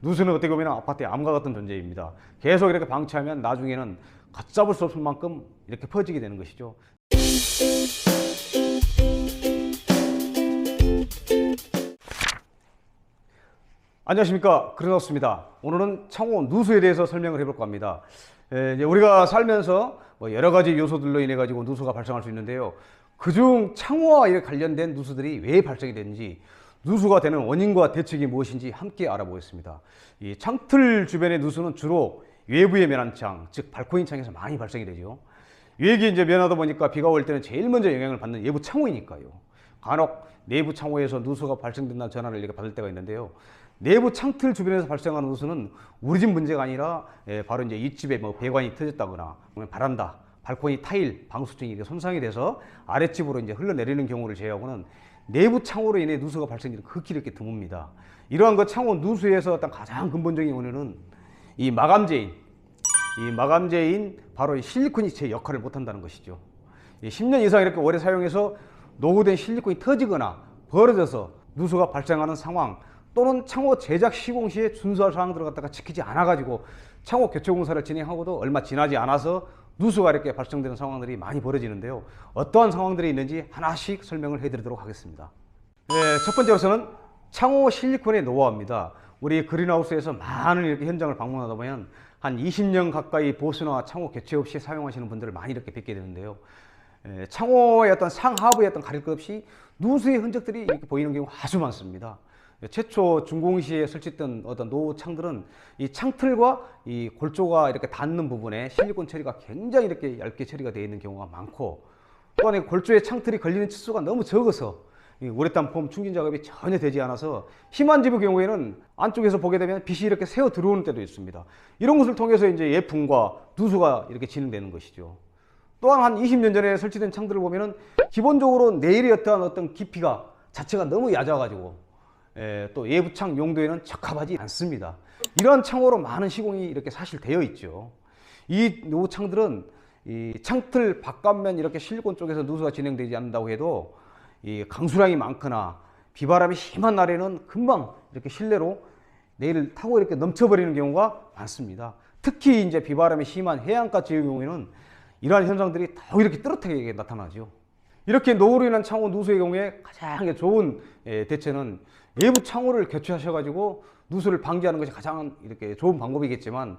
누수는 어떻게 보면 아파트의 암과 같은 존재입니다. 계속 이렇게 방치하면 나중에는 걷잡을 수 없을 만큼 이렇게 퍼지게 되는 것이죠. 안녕하십니까, 그린하우스입니다. 오늘은 창호 누수에 대해서 설명을 해볼까 합니다. 이제 우리가 살면서 여러 가지 요소들로 인해 가지고 누수가 발생할 수 있는데요. 그중 창호와 관련된 누수들이 왜 발생이 되는지, 누수가 되는 원인과 대책이 무엇인지 함께 알아보겠습니다. 이 창틀 주변의 누수는 주로 외부의 면안창, 즉 발코니 창에서 많이 발생이 되죠. 외기 이제 면하다 보니까 비가 올 때는 제일 먼저 영향을 받는 외부 창호이니까요. 간혹 내부 창호에서 누수가 발생된다는 전화를 이렇게 받을 때가 있는데요. 내부 창틀 주변에서 발생하는 누수는 우리 집 문제가 아니라 바로 이제 윗집에 배관이 터졌다거나 바란다, 발코니 타일, 방수층이 손상이 돼서 아랫집으로 이제 흘러내리는 경우를 제외하고는 내부 창호로 인해 누수가 발생되는 극히 이렇게 드뭅니다. 이러한 그 창호 누수에서 어떤 가장 근본적인 원인은 이 마감재인 바로 이 실리콘이 제 역할을 못한다는 것이죠. 10년 이상 이렇게 오래 사용해서 노후된 실리콘이 터지거나 벌어져서 누수가 발생하는 상황, 또는 창호 제작 시공 시에 준수할 사항들을 갖다가 지키지 않아 가지고 창호 교체 공사를 진행하고도 얼마 지나지 않아서 누수가 이렇게 발생되는 상황들이 많이 벌어지는데요. 어떠한 상황들이 있는지 하나씩 설명을 해드리도록 하겠습니다. 첫 번째로서는 창호 실리콘의 노하우입니다. 우리 그린하우스에서 많은 이렇게 현장을 방문하다 보면 한 20년 가까이 보수나 창호 교체 없이 사용하시는 분들을 많이 이렇게 뵙게 되는데요. 창호의 어떤 상하부의 어떤 가릴 것 없이 누수의 흔적들이 이렇게 보이는 경우가 아주 많습니다. 최초 준공시에 설치했던 어떤 노후 창들은 이 창틀과 이 골조가 이렇게 닿는 부분에 실리콘 처리가 굉장히 이렇게 얇게 처리가 되어 있는 경우가 많고, 또한 이 골조에 창틀이 걸리는 치수가 너무 적어서 이 우레탄 폼 충진 작업이 전혀 되지 않아서 심한 집의 경우에는 안쪽에서 보게 되면 빛이 이렇게 새어 들어오는 때도 있습니다. 이런 것을 통해서 이제 예풍과 누수가 이렇게 진행되는 것이죠. 또한 한 20년 전에 설치된 창들을 보면은 기본적으로 내일의 어떤 깊이가 자체가 너무 얕아가지고 또 외부창 용도에는 적합하지 않습니다. 이러한 창호로 많은 시공이 이렇게 사실 되어 있죠. 이 노후 창들은 이 창틀 바깥면 이렇게 실리콘 쪽에서 누수가 진행되지 않는다고 해도 이 강수량이 많거나 비바람이 심한 날에는 금방 이렇게 실내로 내일 타고 이렇게 넘쳐버리는 경우가 많습니다. 특히 이제 비바람이 심한 해안가 지역의 경우에는 이러한 현상들이 더 이렇게 뚜렷하게 나타나죠. 이렇게 노후로 인한 창호 누수의 경우에 가장 좋은 대체는 외부 창호를 교체하셔가지고 누수를 방지하는 것이 가장 이렇게 좋은 방법이겠지만,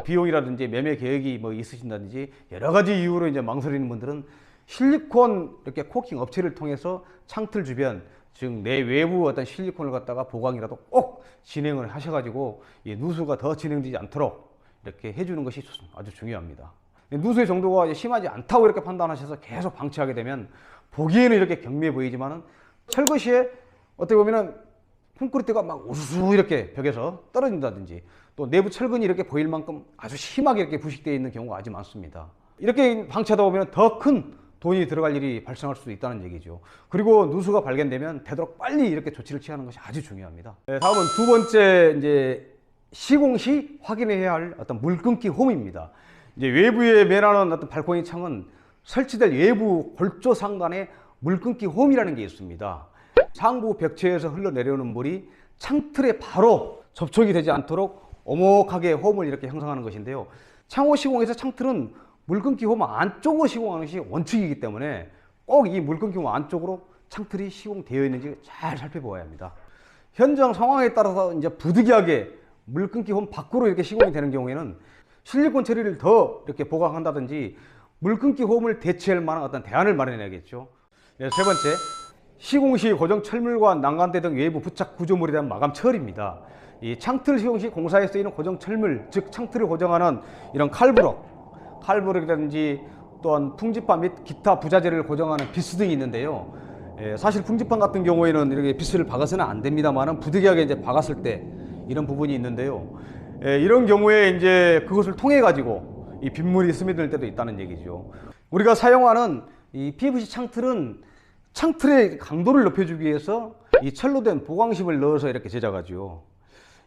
비용이라든지 매매 계획이 있으신다든지 여러 가지 이유로 이제 망설이는 분들은 실리콘 이렇게 코킹 업체를 통해서 창틀 주변, 즉 내 외부 어떤 실리콘을 갖다가 보강이라도 꼭 진행을 하셔가지고 이 누수가 더 진행되지 않도록 이렇게 해주는 것이 아주 중요합니다. 누수의 정도가 심하지 않다고 이렇게 판단하셔서 계속 방치하게 되면 보기에는 이렇게 경미해 보이지만은 철거 시에 어떻게 보면은 콘크리트가 막 우수수 이렇게 벽에서 떨어진다든지, 또 내부 철근이 이렇게 보일 만큼 아주 심하게 이렇게 부식되어 있는 경우가 아주 많습니다. 이렇게 방치하다 보면 더 큰 돈이 들어갈 일이 발생할 수도 있다는 얘기죠. 그리고 누수가 발견되면 되도록 빨리 이렇게 조치를 취하는 것이 아주 중요합니다. 다음은 두 번째, 이제 시공 시 확인해야 할 어떤 물 끊기 홈입니다. 이제 외부에 매라는 어떤 발코니 창은 설치될 외부 골조 상단에 물 끊기 홈이라는 게 있습니다. 상부 벽체에서 흘러내려오는 물이 창틀에 바로 접촉이 되지 않도록 오목하게 홈을 이렇게 형성하는 것인데요. 창호 시공에서 창틀은 물 끊기 홈 안쪽으로 시공하는 것이 원칙이기 때문에 꼭 이 물 끊기 홈 안쪽으로 창틀이 시공되어 있는지 잘 살펴보아야 합니다. 현장 상황에 따라서 이제 부득이하게 물 끊기 홈 밖으로 이렇게 시공이 되는 경우에는 실리콘 처리를 더 이렇게 보강한다든지 물 끊기 홈을 대체할 만한 어떤 대안을 마련해야겠죠. 세 번째, 시공 시 고정 철물과 난간대 등 외부 부착 구조물에 대한 마감 처리입니다. 이 창틀 시공 시 공사에 쓰이는 고정 철물, 즉 창틀을 고정하는 이런 칼부럭이라든지 또한 풍지판 및 기타 부자재를 고정하는 비스 등이 있는데요. 사실 풍지판 같은 경우에는 이렇게 비스를 박아서는 안 됩니다만은 부득이하게 이제 박았을 때 이런 부분이 있는데요. 이런 경우에 이제 그것을 통해 가지고 이 빗물이 스며들 때도 있다는 얘기죠. 우리가 사용하는 이 PVC 창틀은 창틀의 강도를 높여주기 위해서 이 철로 된 보강심을 넣어서 이렇게 제작하죠.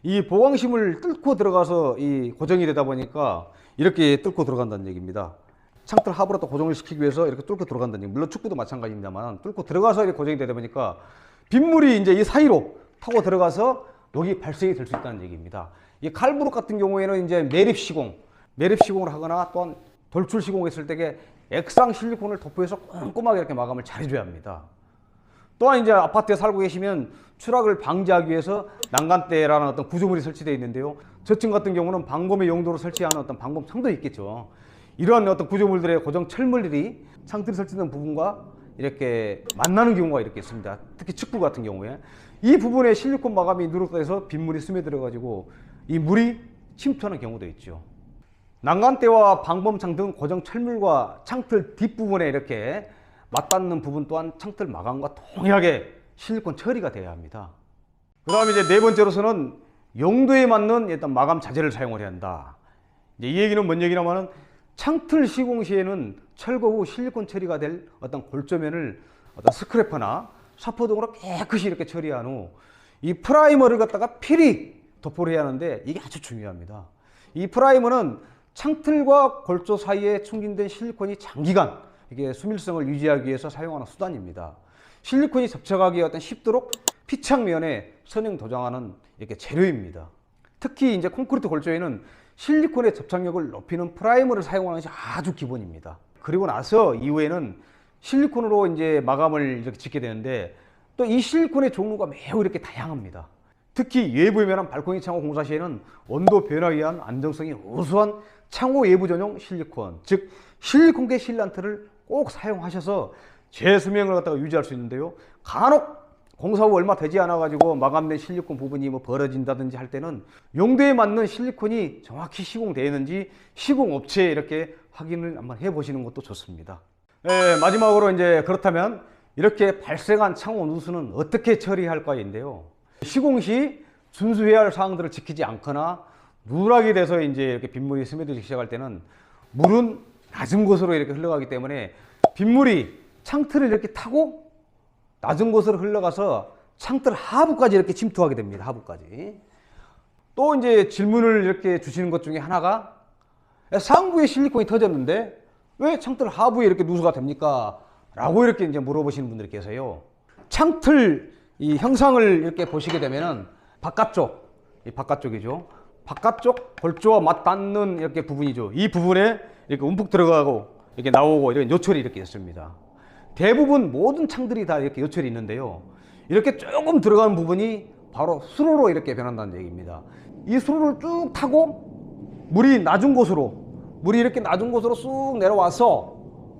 이 보강심을 뚫고 들어가서 이 고정이 되다 보니까 이렇게 뚫고 들어간다는 얘기입니다. 창틀 하부로 또 고정을 시키기 위해서 이렇게 뚫고 들어간다는 얘기. 물론 축구도 마찬가지입니다만 뚫고 들어가서 이렇게 고정이 되다 보니까 빗물이 이제 이 사이로 타고 들어가서 여기 발생이 될 수 있다는 얘기입니다. 이 칼부룩 같은 경우에는 이제 매립 시공을 하거나 또한 돌출 시공했을 때 액상 실리콘을 도포해서 꼼꼼하게 이렇게 마감을 잘 해줘야 합니다. 또한 이제 아파트에 살고 계시면 추락을 방지하기 위해서 난간대라는 어떤 구조물이 설치되어 있는데요. 저층 같은 경우는 방범의 용도로 설치하는 어떤 방범창도 있겠죠. 이러한 어떤 구조물들의 고정 철물들이 창틀이 설치된 부분과 이렇게 만나는 경우가 이렇게 있습니다. 특히 측부 같은 경우에 이 부분에 실리콘 마감이 누락돼서 빗물이 스며들어 가지고 이 물이 침투하는 경우도 있죠. 난간대와 방범창 등 고정 철물과 창틀 뒷부분에 이렇게 맞닿는 부분 또한 창틀 마감과 동일하게 실리콘 처리가 되어야 합니다. 그 다음에 이제 네 번째로서는 용도에 맞는 일단 마감 자재를 사용을 해야 한다. 이제 이 얘기는 뭔 얘기냐면은 창틀 시공 시에는 철거 후 실리콘 처리가 될 어떤 골조면을 어떤 스크래퍼나 샤퍼 등으로 깨끗이 이렇게 처리한 후 이 프라이머를 갖다가 필히 도포를 해야 하는데 이게 아주 중요합니다. 이 프라이머는 창틀과 골조 사이에 충진된 실리콘이 장기간 이게 수밀성을 유지하기 위해서 사용하는 수단입니다. 실리콘이 접촉하기 어떤 쉽도록 피창면에 선형 도장하는 이렇게 재료입니다. 특히 이제 콘크리트 골조에는 실리콘의 접착력을 높이는 프라이머를 사용하는 것이 아주 기본입니다. 그리고 나서 이후에는 실리콘으로 이제 마감을 이렇게 짓게 되는데 또 이 실리콘의 종류가 매우 이렇게 다양합니다. 특히 외부에 면한 발코니 창호 공사 시에는 온도 변화에 의한 안정성이 우수한 창호 외부 전용 실리콘, 즉 실리콘계 실란트를 꼭 사용하셔서 재수명을 갖다가 유지할 수 있는데요. 간혹 공사 후 얼마 되지 않아 가지고 마감된 실리콘 부분이 뭐 벌어진다든지 할 때는 용도에 맞는 실리콘이 정확히 시공되어 있는지 시공업체에 이렇게 확인을 한번 해 보시는 것도 좋습니다. 마지막으로 이제 그렇다면 이렇게 발생한 창호 누수는 어떻게 처리할까인데요. 시공 시 준수해야 할 사항들을 지키지 않거나 누락이 돼서 이제 이렇게 빗물이 스며들기 시작할 때는 물은 낮은 곳으로 이렇게 흘러가기 때문에 빗물이 창틀을 이렇게 타고 낮은 곳으로 흘러가서 창틀 하부까지 이렇게 침투하게 됩니다. 하부까지. 또 이제 질문을 이렇게 주시는 것 중에 하나가 상부에 실리콘이 터졌는데 왜 창틀 하부에 이렇게 누수가 됩니까? 라고 이렇게 이제 물어보시는 분들이 계세요. 창틀 이 형상을 이렇게 보시게 되면은 이 바깥쪽이죠. 바깥쪽 골조와 맞닿는 이렇게 부분이죠. 이 부분에 이렇게 움푹 들어가고 이렇게 나오고 이렇게 요철이 이렇게 있습니다. 대부분 모든 창들이 다 이렇게 요철이 있는데요. 이렇게 조금 들어가는 부분이 바로 수로로 이렇게 변한다는 얘기입니다. 이 수로를 쭉 타고 물이 이렇게 낮은 곳으로 쑥 내려와서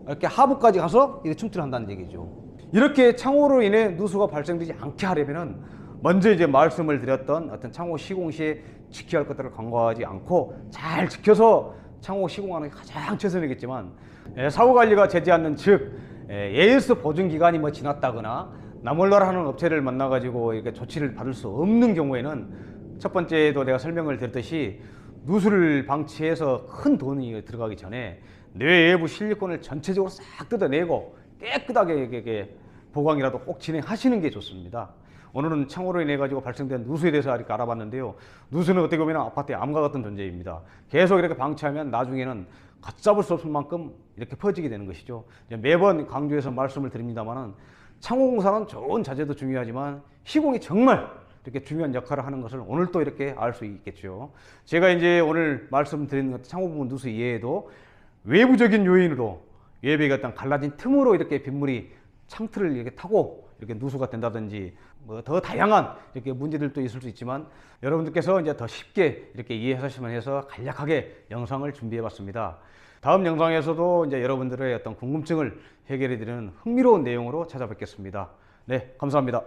이렇게 하부까지 가서 이렇게 침투를 한다는 얘기죠. 이렇게 창호로 인해 누수가 발생되지 않게 하려면은 먼저 이제 말씀을 드렸던 어떤 창호 시공 시에 지켜야 할 것들을 간과하지 않고 잘 지켜서 창호 시공하는 게 가장 최선이겠지만 사후관리가 되지 않는 즉 AS 보증 기간이 뭐 지났다거나 나몰라라 하는 업체를 만나 가지고 이렇게 조치를 받을 수 없는 경우에는 첫 번째도 내가 설명을 드렸듯이 누수를 방치해서 큰 돈이 들어가기 전에 내외부 실리콘을 전체적으로 싹 뜯어내고 깨끗하게 이렇게 보강이라도 꼭 진행하시는 게 좋습니다. 오늘은 창호로 인해 가지고 발생된 누수에 대해서 이렇게 알아봤는데요. 누수는 어떻게 보면 아파트의 암과 같은 존재입니다. 계속 이렇게 방치하면 나중에는 걷잡을 수 없을 만큼 이렇게 퍼지게 되는 것이죠. 매번 강조해서 말씀을 드립니다만은 창호 공사는 좋은 자재도 중요하지만 시공이 정말 이렇게 중요한 역할을 하는 것을 오늘 또 이렇게 알 수 있겠죠. 제가 이제 오늘 말씀드린 창호 부분 누수 이외에도 외부적인 요인으로 외벽이 어떤 갈라진 틈으로 이렇게 빗물이 창틀을 이렇게 타고 이렇게 누수가 된다든지 뭐 더 다양한 이렇게 문제들도 있을 수 있지만 여러분들께서 이제 더 쉽게 이렇게 이해하시면 해서 간략하게 영상을 준비해 봤습니다. 다음 영상에서도 이제 여러분들의 어떤 궁금증을 해결해 드리는 흥미로운 내용으로 찾아뵙겠습니다. 네, 감사합니다.